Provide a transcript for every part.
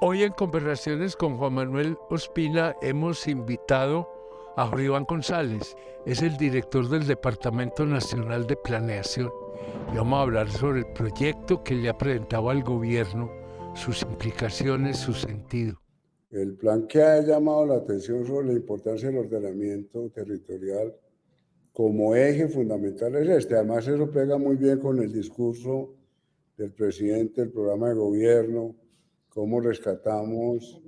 Hoy en Conversaciones con Juan Manuel Ospina hemos invitado a Jorge Iván González. Es el director del Departamento Nacional de Planeación. Y vamos a hablar sobre el proyecto que le ha presentado al gobierno, sus implicaciones, su sentido. El plan que ha llamado la atención sobre la importancia del ordenamiento territorial como eje fundamental es este. Además, eso pega muy bien con el discurso del presidente, el programa de gobierno, cómo rescatamos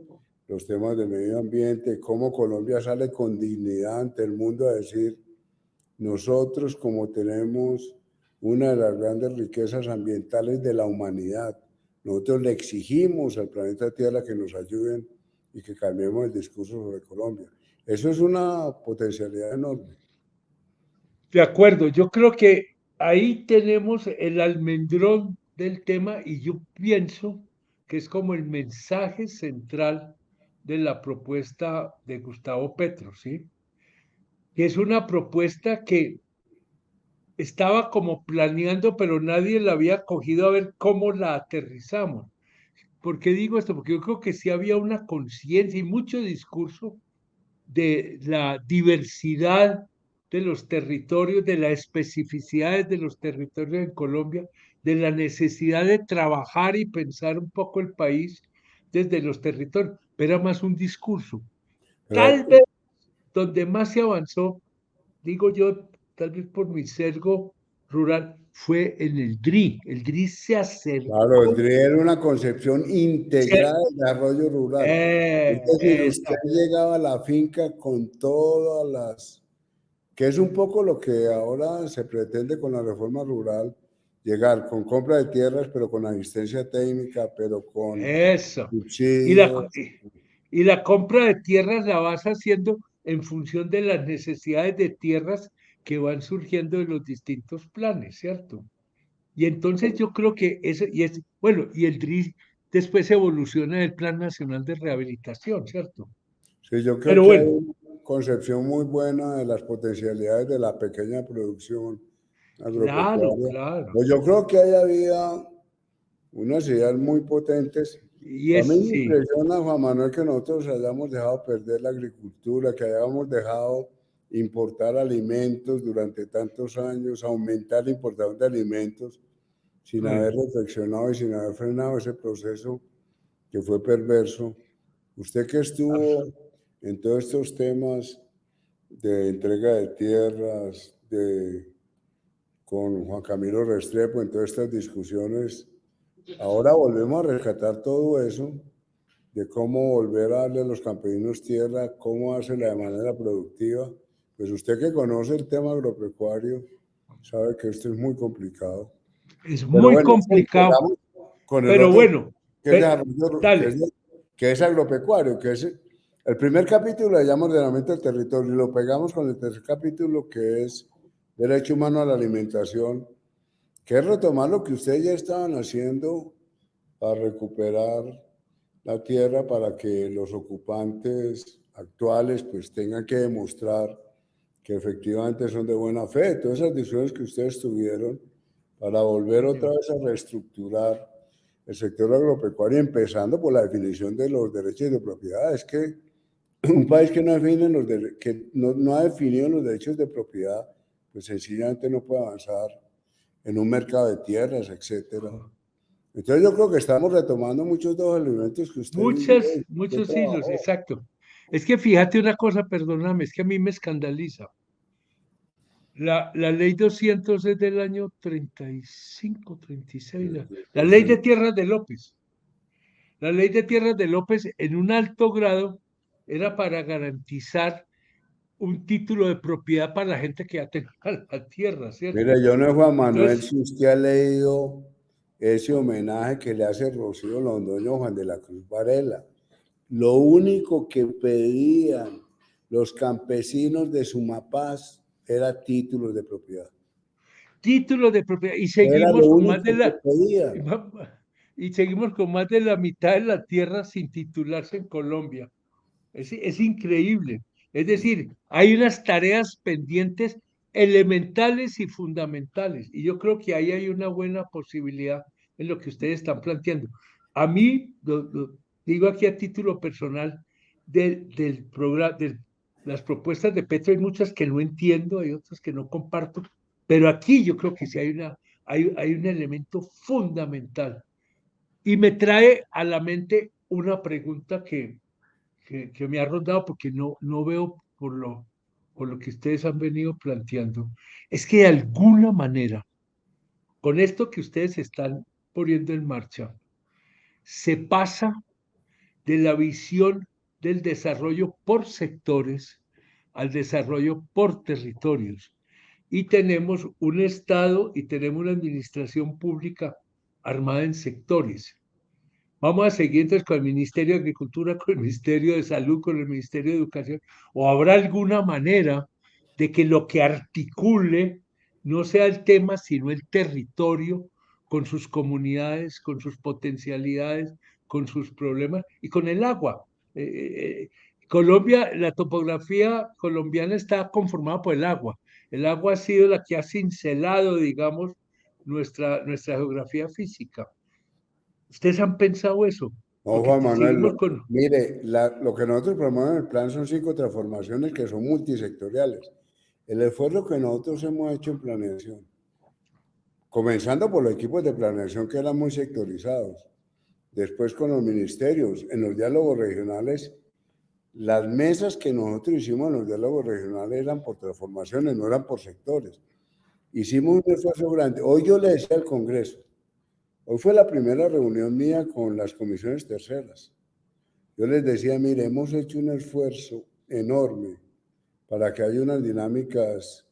los temas del medio ambiente, cómo Colombia sale con dignidad ante el mundo a decir, nosotros como tenemos una de las grandes riquezas ambientales de la humanidad, nosotros le exigimos al planeta Tierra que nos ayuden y que cambiemos el discurso sobre Colombia. Eso es una potencialidad enorme. De acuerdo, yo creo que ahí tenemos el almendrón del tema y yo pienso que es como el mensaje central de la propuesta de Gustavo Petro, ¿sí? Que es una propuesta que estaba como planeando, pero nadie la había cogido a ver cómo la aterrizamos. ¿Por qué digo esto? Porque yo creo que sí había una conciencia y mucho discurso de la diversidad de los territorios, de las especificidades de los territorios en Colombia, de la necesidad de trabajar y pensar un poco el país desde los territorios, pero era más un discurso. Tal vez donde más se avanzó, digo yo, tal vez por mi sesgo rural, fue en el DRI. El DRI se acercó. Claro, el DRI era una concepción integrada del desarrollo rural. Es decir, usted llegaba a la finca con todas las, que es un poco lo que ahora se pretende con la reforma rural, llegar con compra de tierras, pero con asistencia técnica, pero con subsidios. Y la compra de tierras la vas haciendo en función de las necesidades de tierras que van surgiendo de los distintos planes, ¿cierto? Y entonces yo creo que bueno, y el DRI después evoluciona en el Plan Nacional de Rehabilitación, ¿cierto? Sí, yo creo Pero que bueno, hay una concepción muy buena de las potencialidades de la pequeña producción agropecuaria. Claro. Pues yo creo que ahí había unas ideas muy potentes. A mí me impresiona, Juan Manuel, que nosotros hayamos dejado perder la agricultura, que hayamos dejado importar alimentos durante tantos años, aumentar la importación de alimentos sin haber reflexionado y sin haber frenado ese proceso que fue perverso. Usted que estuvo en todos estos temas de entrega de tierras, con Juan Camilo Restrepo, en todas estas discusiones, ahora volvemos a rescatar todo eso, de cómo volver a darle a los campesinos tierra, cómo hacerla de manera productiva. Pues usted que conoce el tema agropecuario, sabe que esto es muy complicado. Es muy complicado. Con el pero otro, bueno, que es agropecuario, que es el primer capítulo, le llamamos ordenamiento del territorio, y lo pegamos con el tercer capítulo, que es derecho humano a la alimentación, que es retomar lo que ustedes ya estaban haciendo para recuperar la tierra, para que los ocupantes actuales pues tengan que demostrar que efectivamente son de buena fe. Todas esas decisiones que ustedes tuvieron para volver otra vez a reestructurar el sector agropecuario, empezando por la definición de los derechos de propiedad. Es que un país que no ha definido los derechos de propiedad, pues sencillamente no puede avanzar en un mercado de tierras, etcétera. Entonces yo creo que estamos retomando muchos de los elementos que usted muchos hilos, exacto. Es que fíjate una cosa, perdóname, es que a mí me escandaliza. La ley 200 es del año 35, 36, la ley de tierras de López. La ley de tierras de López en un alto grado era para garantizar un título de propiedad para la gente que ya tenga la tierra, ¿cierto? Mire, yo no, Juan Manuel, si usted ha leído ese homenaje que le hace Rocío Londoño Juan de la Cruz Varela, lo único que pedían los campesinos de Sumapaz era títulos de propiedad. Títulos de propiedad. Y seguimos con más de la... Y seguimos con más de la mitad de la tierra sin titularse en Colombia. Es increíble. Es decir, hay unas tareas pendientes elementales y fundamentales. Y yo creo que ahí hay una buena posibilidad en lo que ustedes están planteando. A mí, digo aquí a título personal, del programa, de las propuestas de Petro, hay muchas que no entiendo, hay otras que no comparto, pero aquí yo creo que sí hay un elemento fundamental. Y me trae a la mente una pregunta que me ha rondado porque no veo por lo que ustedes han venido planteando. Es que de alguna manera, con esto que ustedes están poniendo en marcha, se pasa de la visión del desarrollo por sectores al desarrollo por territorios. Y tenemos un Estado y tenemos una administración pública armada en sectores. Vamos a seguir entonces con el Ministerio de Agricultura, con el Ministerio de Salud, con el Ministerio de Educación, o habrá alguna manera de que lo que articule no sea el tema, sino el territorio, con sus comunidades, con sus potencialidades, con sus problemas y con el agua. Colombia, la topografía colombiana está conformada por el agua. El agua ha sido la que ha cincelado, digamos, nuestra geografía física. ¿Ustedes han pensado eso? No, Porque Juan Manuel, seguimos con... mire, lo que nosotros promovemos en el plan son 5 transformaciones que son multisectoriales. El esfuerzo que nosotros hemos hecho en planeación, comenzando por los equipos de planeación que eran muy sectorizados, después con los ministerios, en los diálogos regionales, las mesas que nosotros hicimos en los diálogos regionales eran por transformaciones, no eran por sectores. Hicimos un esfuerzo grande. Hoy yo le decía al Congreso, hoy fue la primera reunión mía con las comisiones terceras. Yo les decía, mire, hemos hecho un esfuerzo enorme para que haya unas dinámicas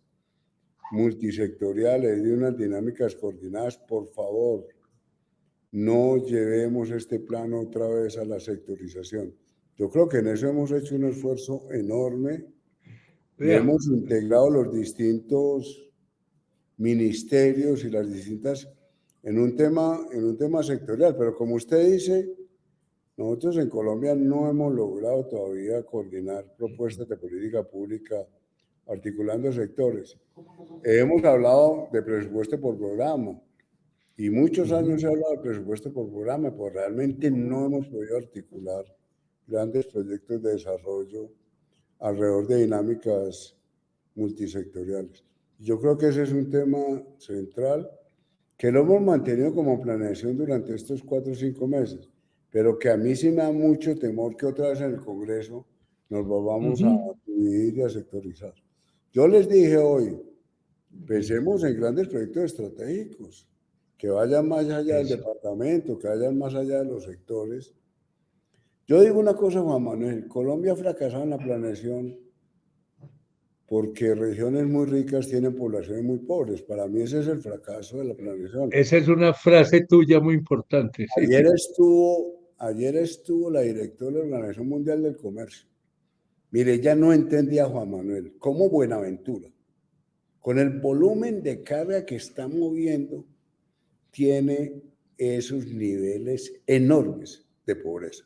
multisectoriales y unas dinámicas coordinadas. Por favor, no llevemos este plan otra vez a la sectorización. Yo creo que en eso hemos hecho un esfuerzo enorme y Vea, hemos integrado los distintos ministerios y las distintas en un tema sectorial. Pero como usted dice, nosotros en Colombia no hemos logrado todavía coordinar propuestas de política pública articulando sectores. Hemos hablado de presupuesto por programa y muchos años se ha hablado de presupuesto por programa, pues realmente no hemos podido articular grandes proyectos de desarrollo alrededor de dinámicas multisectoriales. Yo creo que ese es un tema central que lo hemos mantenido como planeación durante estos 4 o 5 meses, pero que a mí sí me da mucho temor que otra vez en el Congreso nos volvamos a dividir y a sectorizar. Yo les dije hoy, pensemos en grandes proyectos estratégicos, que vayan más allá del departamento, que vayan más allá de los sectores. Yo digo una cosa, Juan Manuel, Colombia ha fracasado en la planeación porque regiones muy ricas tienen poblaciones muy pobres. Para mí ese es el fracaso de la planeación. esa es una frase tuya muy importante. Sí. Ayer estuvo la directora de la Organización Mundial del Comercio. Mire, ella no entendía, Juan Manuel, cómo Buenaventura, con el volumen de carga que está moviendo, tiene esos niveles enormes de pobreza.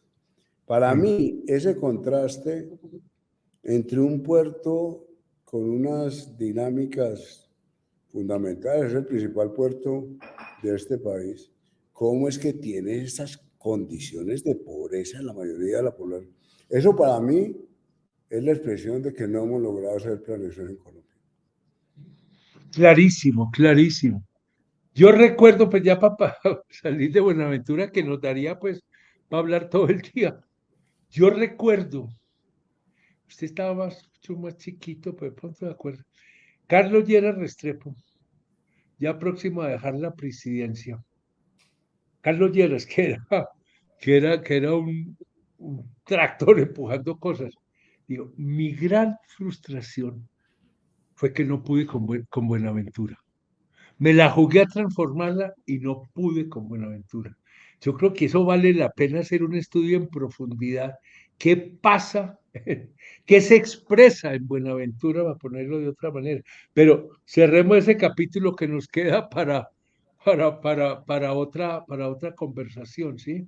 Para mí, ese contraste entre un puerto con unas dinámicas fundamentales, es el principal puerto de este país, ¿cómo es que tiene esas condiciones de pobreza en la mayoría de la población? Eso para mí es la expresión de que no hemos logrado hacer planeación en Colombia. Clarísimo, clarísimo. Yo recuerdo, pues ya para salir de Buenaventura, que nos daría pues para hablar todo el día. Yo recuerdo, usted estaba mucho más chiquito, pero de pronto me acuerdo. Carlos Lleras Restrepo, ya próximo a dejar la presidencia. Carlos Lleras, que era un tractor empujando cosas. Digo, mi gran frustración fue que no pude con Buenaventura. Me la jugué a transformarla y no pude con Buenaventura. Yo creo que eso vale la pena hacer un estudio en profundidad. ¿Qué pasa? ¿Qué se expresa en Buenaventura, para ponerlo de otra manera? Pero cerremos ese capítulo que nos queda para otra conversación, ¿sí?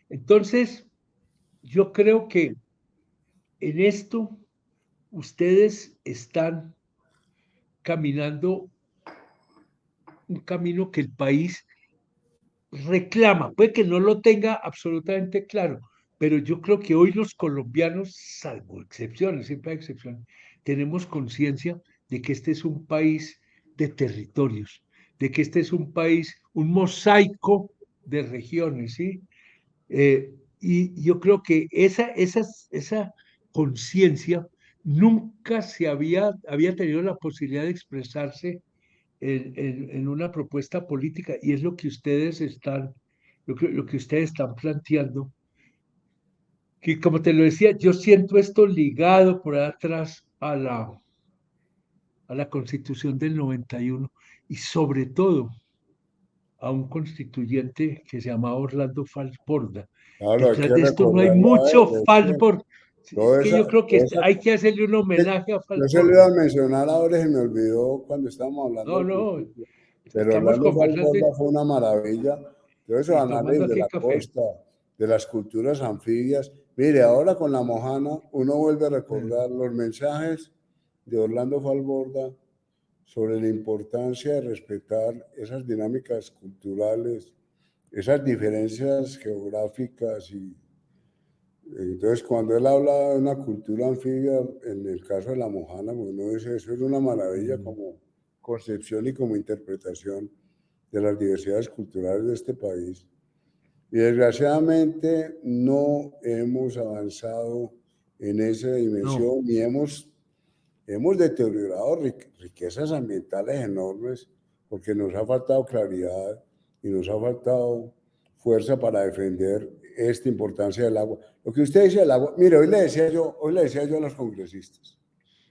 Entonces, yo creo que en esto ustedes están caminando un camino que el país reclama, puede que no lo tenga absolutamente claro, pero yo creo que hoy los colombianos, salvo excepciones, siempre hay excepciones, tenemos conciencia de que este es un país de territorios, de que este es un país, un mosaico de regiones, ¿sí? Y yo creo que esa conciencia nunca había tenido la posibilidad de expresarse en una propuesta política, y es lo que ustedes están planteando, que como te lo decía, yo siento esto ligado por atrás a la Constitución del 91 y sobre todo a un constituyente que se llamaba Orlando Falsborda. Claro, hay que Detrás de esto no hay recordarlo a mucho él. Falsborda. Es Toda que yo creo que toda esa hay que hacerle un que homenaje a yo se lo iba Falsborda. a mencionar ahora y se me olvidó cuando estábamos hablando No, al no, principio. Pero estamos Orlando conversando Falsborda fue una maravilla. Todos esos y tomando análisis de aquí la café. costa, de las culturas anfibias. Mire, ahora con la Mojana uno vuelve a recordar los mensajes de Orlando Falsborda sobre la importancia de respetar esas dinámicas culturales, esas diferencias geográficas y entonces, cuando él habla de una cultura anfibia, en el caso de la Mojana, pues uno dice, eso es una maravilla como concepción y como interpretación de las diversidades culturales de este país. Y desgraciadamente no hemos avanzado en esa No, dimensión y hemos deteriorado riquezas ambientales enormes porque nos ha faltado claridad y nos ha faltado fuerza para defender esta importancia del agua. Lo que usted dice del agua, mire, hoy le decía yo a los congresistas,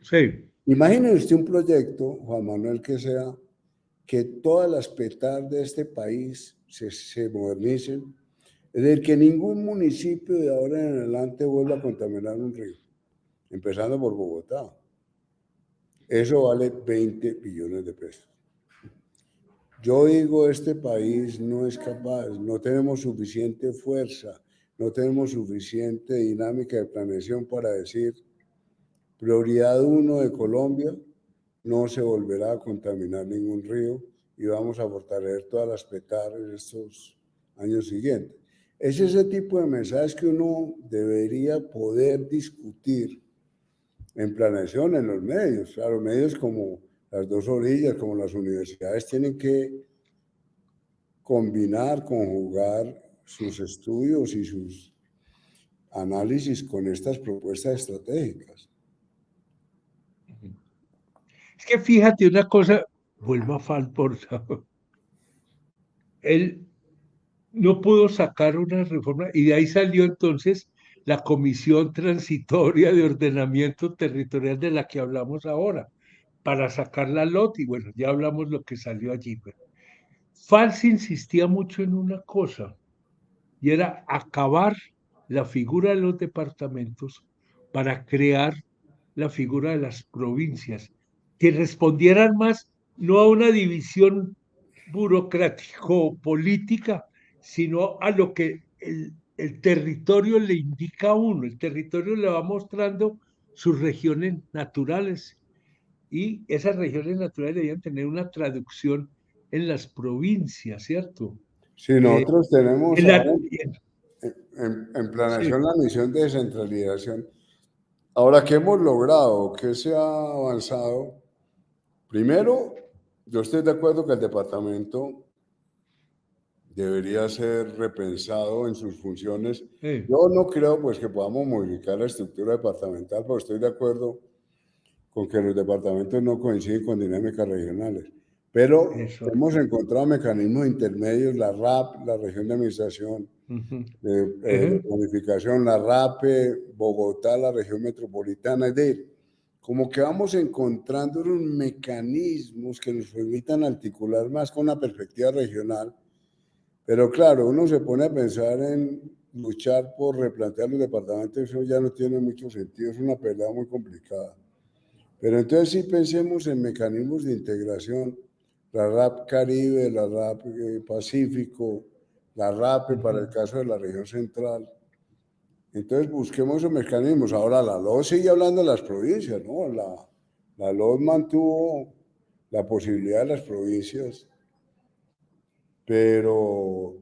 sí, imaginen usted un proyecto, Juan Manuel, que sea que todas las PETAR de este país se modernicen, es decir, que ningún municipio de ahora en adelante vuelva a contaminar un río, empezando por Bogotá. Eso vale 20 billones de pesos. Yo digo, este país no es capaz, no tenemos suficiente fuerza, no tenemos suficiente dinámica de planeación para decir, prioridad uno de Colombia, no se volverá a contaminar ningún río y vamos a fortalecer todas las PETAR en estos años siguientes. Es ese tipo de mensajes que uno debería poder discutir en planeación, en los medios. A los medios como las dos orillas, como las universidades, tienen que combinar, conjugar sus estudios y sus análisis con estas propuestas estratégicas. es que fíjate una cosa, vuelvo a Falsborda. Él no pudo sacar una reforma y de ahí salió entonces la Comisión Transitoria de Ordenamiento Territorial de la que hablamos ahora, para sacar la LOT, y bueno, ya hablamos lo que salió allí. Pero Fals insistía mucho en una cosa, y era acabar la figura de los departamentos para crear la figura de las provincias, que respondieran más no a una división burocrático-política, sino a lo que el territorio le indica a uno. El territorio le va mostrando sus regiones naturales y esas regiones naturales debían tener una traducción en las provincias, ¿cierto? Si Eh, nosotros tenemos en ahora la, en sí, planeación la misión de descentralización, ahora, ¿qué hemos logrado? ¿Qué se ha avanzado? Primero, yo estoy de acuerdo que el departamento debería ser repensado en sus funciones. sí, Yo no creo pues que podamos modificar la estructura departamental, pero estoy de acuerdo con que los departamentos no coinciden con dinámicas regionales. Pero eso. hemos encontrado mecanismos intermedios, la RAP, la región de administración Ujú. de planificación, la RAPE, Bogotá, la región metropolitana, es decir, como que vamos encontrando unos mecanismos que nos permitan articular más con una perspectiva regional. Pero claro, uno se pone a pensar en luchar por replantear los departamentos, eso ya no tiene mucho sentido, es una pelea muy complicada. Pero entonces sí pensemos en mecanismos de integración, la RAP Caribe, la RAP Pacífico, la RAPE para el Ujú. caso de la región central. Entonces busquemos esos mecanismos. Ahora la LOS sigue hablando de las provincias, ¿no? La LOS mantuvo la posibilidad de las provincias, pero,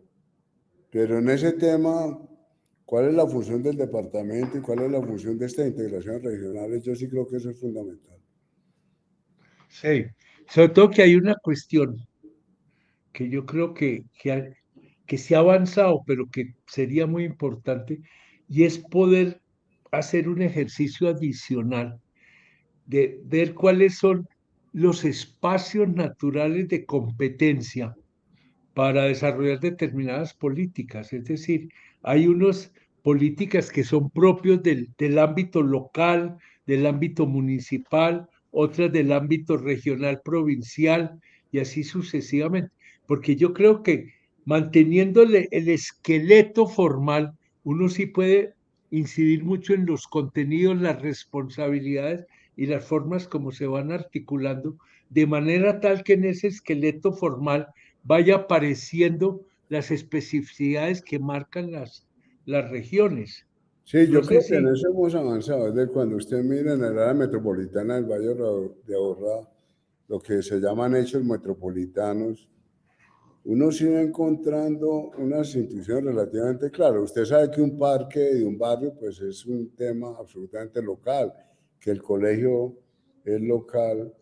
pero en ese tema ¿Cuál es la función del departamento y cuál es la función de estas integraciones regionales? Yo sí creo que eso es fundamental. Sí, sobre todo que hay una cuestión que yo creo que se ha avanzado, pero que sería muy importante, y es poder hacer un ejercicio adicional de ver cuáles son los espacios naturales de competencia para desarrollar determinadas políticas. Es decir, hay unas políticas que son propios del ámbito local, del ámbito municipal, otras del ámbito regional, provincial y así sucesivamente. Porque yo creo que manteniéndole el esqueleto formal, uno sí puede incidir mucho en los contenidos, las responsabilidades y las formas como se van articulando, de manera tal que en ese esqueleto formal vaya apareciendo las especificidades que marcan las regiones. Sí, No yo sé creo que en si, eso hemos avanzado. Es de cuando usted mira en el área metropolitana del Valle de Aburrá, lo que se llaman hechos metropolitanos, uno sigue encontrando unas instituciones relativamente claras. Usted sabe que un parque de un barrio, pues es un tema absolutamente local, que el colegio es local,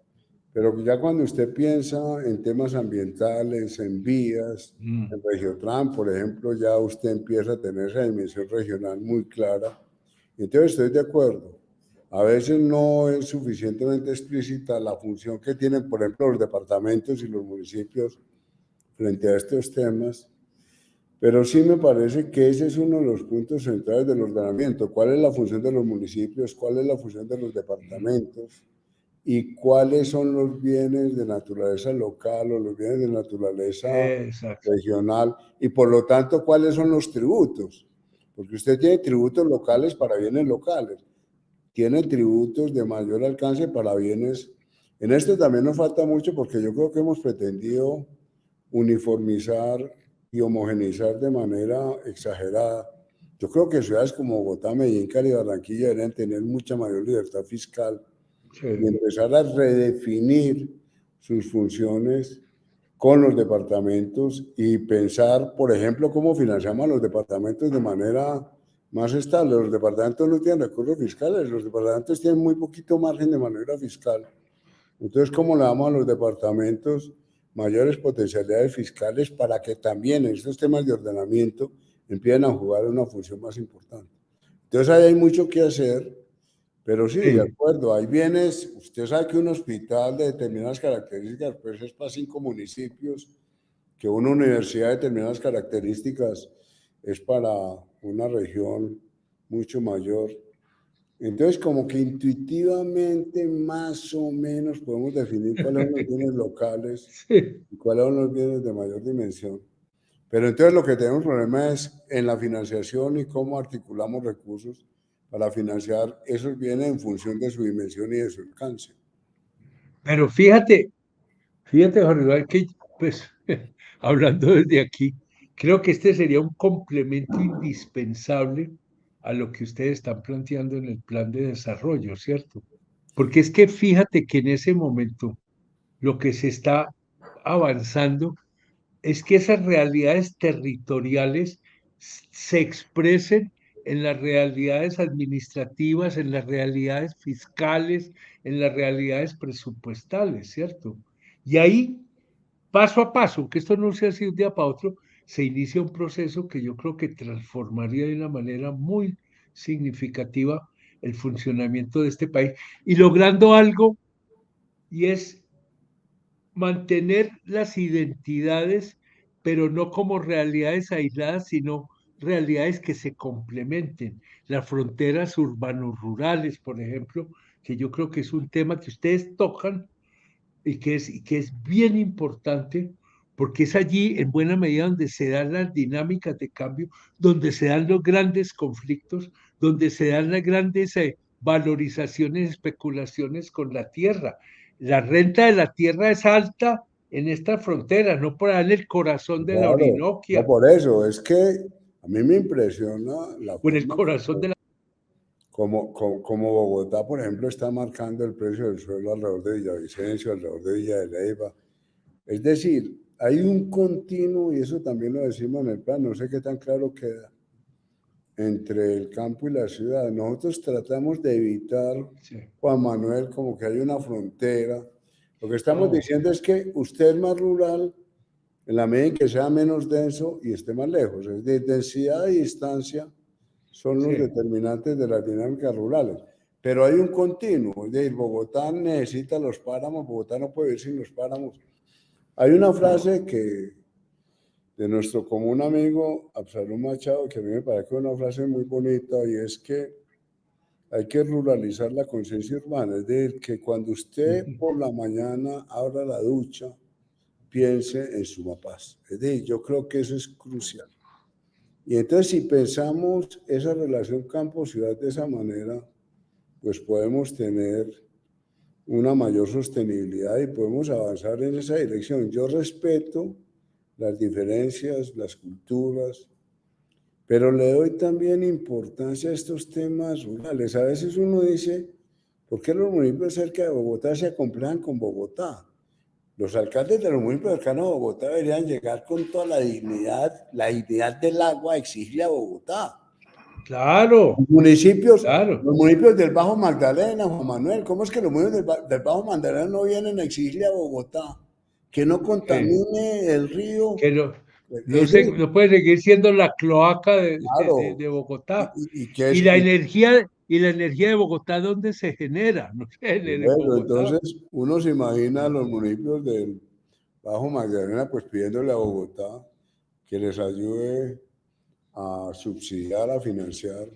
pero ya cuando usted piensa en temas ambientales, en vías, en Regiotran, por ejemplo, ya usted empieza a tener esa dimensión regional muy clara. Entonces estoy de acuerdo. A veces no es suficientemente explícita la función que tienen, por ejemplo, los departamentos y los municipios frente a estos temas, pero sí me parece que ese es uno de los puntos centrales del ordenamiento. ¿Cuál es la función de los municipios? ¿Cuál es la función de los departamentos? ¿Y cuáles son los bienes de naturaleza local o los bienes de naturaleza exacto, regional? Y por lo tanto, ¿cuáles son los tributos? Porque usted tiene tributos locales para bienes locales, tiene tributos de mayor alcance para bienes. En esto también nos falta mucho porque yo creo que hemos pretendido uniformizar y homogeneizar de manera exagerada. Yo creo que ciudades como Bogotá, Medellín, Cali y Barranquilla deberían tener mucha mayor libertad fiscal y sí, empezar a redefinir sus funciones con los departamentos y pensar, por ejemplo, cómo financiamos a los departamentos de manera más estable. Los departamentos no tienen recursos fiscales, los departamentos tienen muy poquito margen de maniobra fiscal. Entonces, ¿cómo le damos a los departamentos mayores potencialidades fiscales para que también en estos temas de ordenamiento empiecen a jugar una función más importante? Entonces, ahí hay mucho que hacer, pero sí, de sí, acuerdo, hay bienes, usted sabe que un hospital de determinadas características, pues es para 5 municipios, que una universidad de determinadas características es para una región mucho mayor. Entonces, como que intuitivamente, más o menos, podemos definir cuáles son los bienes locales sí. y cuáles son los bienes de mayor dimensión. Pero entonces lo que tenemos problema es en la financiación y cómo articulamos recursos para financiar esos bienes en función de su dimensión y de su alcance. Pero fíjate, Jorge, Iván, que pues hablando desde aquí, creo que este sería un complemento indispensable a lo que ustedes están planteando en el plan de desarrollo, ¿cierto? Porque es que fíjate que en ese momento lo que se está avanzando es que esas realidades territoriales se expresen en las realidades administrativas, en las realidades fiscales, en las realidades presupuestales, ¿cierto? Y ahí, paso a paso, que esto no sea así de un día para otro, se inicia un proceso que yo creo que transformaría de una manera muy significativa el funcionamiento de este país y logrando algo, y es mantener las identidades, pero no como realidades aisladas, sino realidades que se complementen. Las fronteras urbanos-rurales, por ejemplo, que yo creo que es un tema que ustedes tocan y que es bien importante, porque es allí, en buena medida, donde se dan las dinámicas de cambio, donde se dan los grandes conflictos, donde se dan las grandes valorizaciones, especulaciones con la tierra. La renta de la tierra es alta en esta frontera, no por ahí en el corazón de la Claro, no Orinoquia por eso, es que a mí me impresiona la o en el forma corazón de la... como Bogotá, por ejemplo, está marcando el precio del suelo alrededor de Villavicencio, alrededor de Villa de Leyva. Es decir, hay un continuo, y eso también lo decimos en el plan, no sé qué tan claro queda, entre el campo y la ciudad. Nosotros tratamos de evitar, Sí. Juan Manuel, como que hay una frontera. Lo que estamos No, diciendo es que usted es más rural en la medida en que sea menos denso y esté más lejos. Es decir, densidad y distancia son los sí. determinantes de las dinámicas rurales. Pero hay un continuo, es decir, Bogotá necesita los páramos, Bogotá no puede vivir sin los páramos. Hay una frase que de nuestro común amigo Absalón Machado, que a mí me parece una frase muy bonita, y es que hay que ruralizar la conciencia urbana, es decir, que cuando usted Ujú. por la mañana abra la ducha, piense en su paz. Es decir, yo creo que eso es crucial. Y entonces si pensamos esa relación campo-ciudad de esa manera, pues podemos tener una mayor sostenibilidad y podemos avanzar en esa dirección. Yo respeto las diferencias, las culturas, pero le doy también importancia a estos temas rurales. A veces uno dice, ¿por qué los municipios cerca de Bogotá se acomplejan con Bogotá? Los alcaldes de los municipios cercanos a Bogotá deberían llegar con toda la dignidad del agua a exigirle a Bogotá. Claro, claro. Los municipios del Bajo Magdalena, Juan Manuel, ¿cómo es que los municipios del Bajo Magdalena no vienen a exigirle a Bogotá que no Eh, contamine el río? que no, Es decir, no puede seguir siendo la cloaca claro, de Bogotá. y que es, y Y la energía de Bogotá, ¿dónde se genera? No se genera en luego, Bogotá. entonces uno se imagina a los municipios del Bajo Magdalena pues pidiéndole a Bogotá que les ayude a subsidiar, a financiar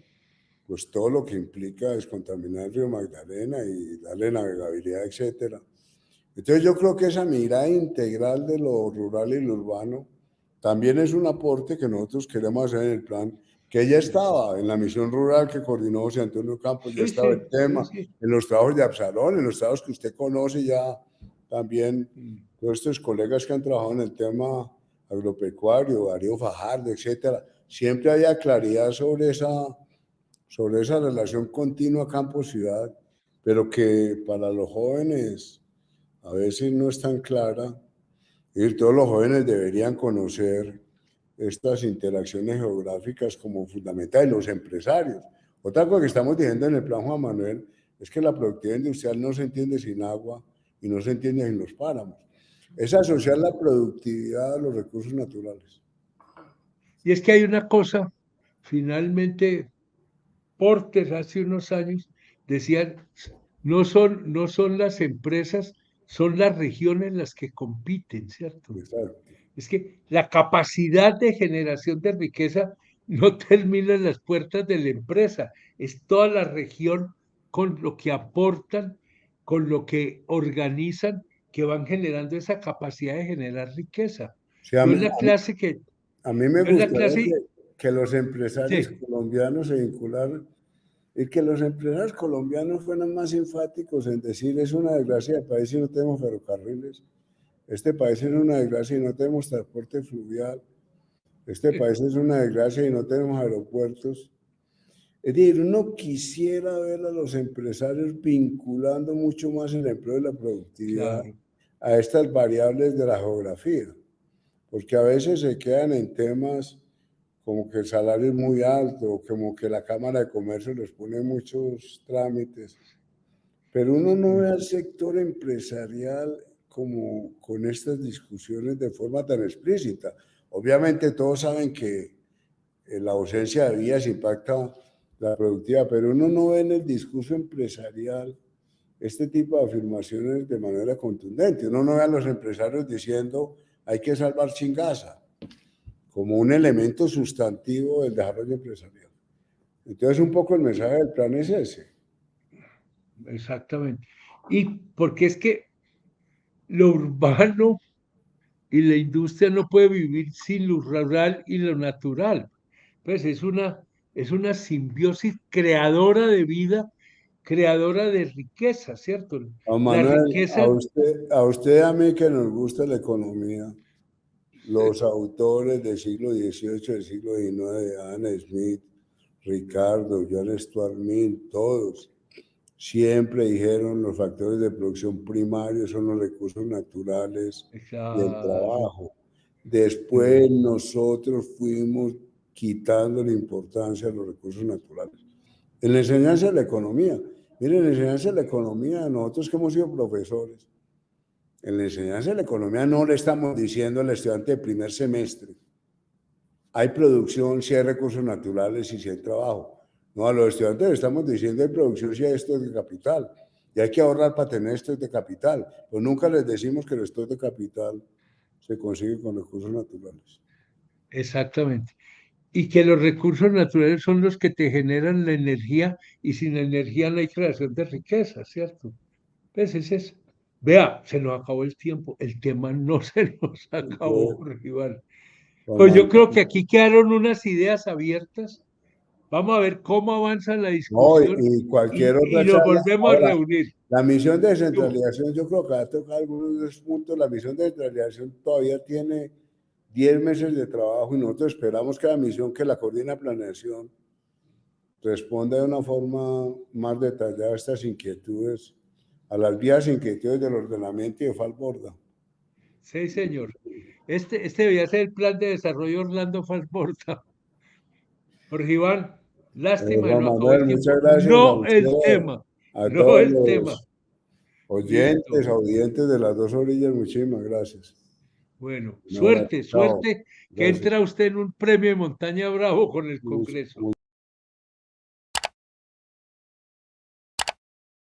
pues todo lo que implica descontaminar el río Magdalena y darle navegabilidad, etcétera. Entonces yo creo que esa mirada integral de lo rural y lo urbano también es un aporte que nosotros queremos hacer en el plan, que ya estaba en la misión rural que coordinó José Antonio Campos, ya Sí, estaba el sí, sí, tema, sí. en los trabajos de Absalón, en los trabajos que usted conoce ya también, Mm. todos estos colegas que han trabajado en el tema agropecuario, Darío Fajardo, etcétera, siempre haya claridad sobre esa relación continua campo-ciudad, pero que para los jóvenes a veces no es tan clara, y todos los jóvenes deberían conocer estas interacciones geográficas como fundamentales, los empresarios. Otra cosa que estamos diciendo en el plan Juan Manuel es que la productividad industrial no se entiende sin agua y no se entiende sin los páramos. Es asociar la productividad a los recursos naturales. Y es que hay una cosa, finalmente, Porter hace unos años decían, no son las empresas, son las regiones las que compiten, ¿cierto? Exacto. Es que la capacidad de generación de riqueza no termina en las puertas de la empresa, es toda la región con lo que aportan, con lo que organizan, que van generando esa capacidad de generar riqueza. Sí, a Yo mí, en la clase que, a mí me yo en la gustaría clase, que los empresarios sí, colombianos se vincularan y que los empresarios colombianos fueran más enfáticos en decir es una desgracia del país si no tenemos ferrocarriles, este país es una desgracia y no tenemos transporte fluvial, este sí, país es una desgracia y no tenemos aeropuertos. Es decir, uno quisiera ver a los empresarios vinculando mucho más el empleo y la productividad claro. a estas variables de la geografía, porque a veces se quedan en temas como que el salario es muy alto, como que la Cámara de Comercio les pone muchos trámites, pero uno no ve al sector empresarial como con estas discusiones de forma tan explícita. Obviamente todos saben que la ausencia de vías impacta la productividad, pero uno no ve en el discurso empresarial este tipo de afirmaciones de manera contundente. Uno no ve a los empresarios diciendo hay que salvar Chingaza como un elemento sustantivo del desarrollo empresarial. Entonces, un poco el mensaje del plan es ese. Exactamente. Y porque es que lo urbano y la industria no puede vivir sin lo rural y lo natural. Pues es una simbiosis creadora de vida, creadora de riqueza, ¿cierto? Juan La Manuel, riqueza, a usted y a mí que nos gusta la economía, los autores del siglo XVIII, del siglo XIX, Adam Smith, Ricardo, John Stuart Mill, todos, siempre dijeron los factores de producción primarios son los recursos naturales y el claro, trabajo. Después nosotros fuimos quitándole importancia a los recursos naturales. En la enseñanza de la economía, miren, en la enseñanza de la economía, nosotros que hemos sido profesores, en la enseñanza de la economía no le estamos diciendo al estudiante de primer semestre, hay producción si hay recursos naturales y si hay trabajo. No, a los estudiantes le estamos diciendo hay producción si hay stock de capital. Y hay que ahorrar para tener stock de capital. Pues nunca les decimos que el stock de capital se consigue con recursos naturales. Exactamente. Y que los recursos naturales son los que te generan la energía y sin energía no hay creación de riqueza, ¿cierto? Pues es eso. Vea, se nos acabó el tiempo. El tema no se nos acabó, Iván. Pues yo creo que aquí quedaron unas ideas abiertas. Vamos a ver cómo avanza la No, discusión y cualquier otra y nos charla. volvemos a Ahora, reunir. la misión de Tú, descentralización, yo creo que va a tocar algunos de esos puntos. La misión de descentralización todavía tiene 10 meses de trabajo y nosotros esperamos que la misión que la coordina planeación responda de una forma más detallada a estas inquietudes, a las vías inquietudes del ordenamiento y de Falborda. sí, señor. Este debía ser el plan de desarrollo Orlando Falporta. Jorge Iván, lástima que Juan no acabó el Manuel, tiempo. muchas gracias a No el usted, tema, a no todos el tema. los oyentes, Listo. audientes de las dos orillas, muchísimas gracias. Bueno, Un abrazo. suerte, Chao. suerte, que Gracias. entra usted en un premio de Montaña Bravo con el Congreso.